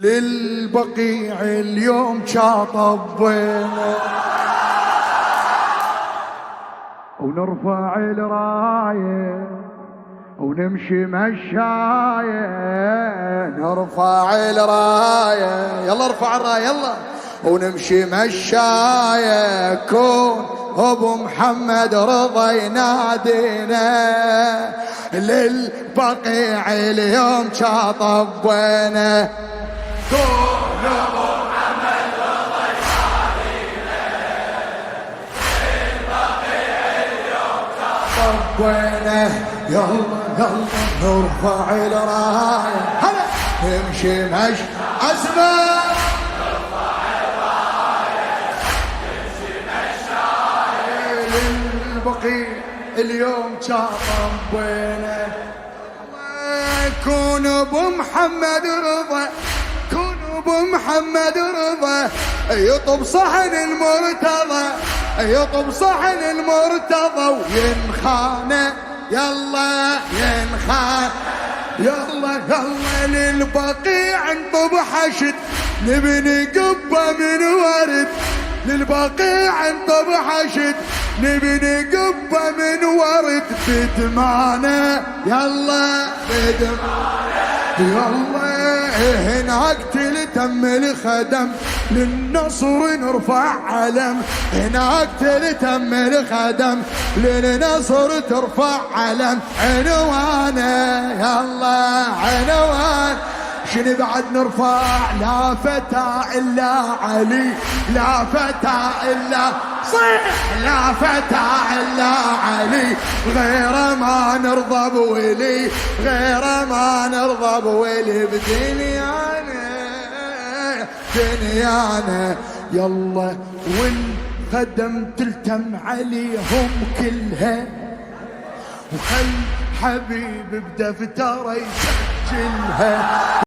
للبقيع اليوم شاطب وينه ونرفع الراية ونمشي مشاية، نرفع الراية، يلا ارفع الراية يلا، ونمشي مشاية، كون ابو محمد رضا ينادينا، للبقيع اليوم شاطب وينه، كون ابو محمد رضا ينادينا، للبقيع اليوم شاطب وينه، يلا يلا نرفع الراية، هلا نمشي مشي أسمع، نرفع الراية نمشي مشاية، للبقيع اليوم شاطب وينه، كون ابو محمد رضا، كون ابو محمد رضا، يطب صحن المرتضى، يطب صحن المرتضى وينخانه، يلا ينخان، يلا يلا للبقيع انطب حشد، نبني قبة من ورد، للبقيع انطب حشد، نبني قبة من ورد، بدمانه يلا بدمانه، يلا هناك تلتم الخدم، للنصر نرفع علم، هناك تلتم الخدم، للنصر ترفع علم، عنوانه يلا عنوان، شنو بعد نرفع، لا فتى إلا علي، لا فتى إلا صيح، لا فتى إلا علي، غير ما نرضى بولي، غير ما نرضى بولي، بدنيانا دنيانا، يلا والخدم تلتم عليهم كلها، وخل حبيب بدفتره يسجلها.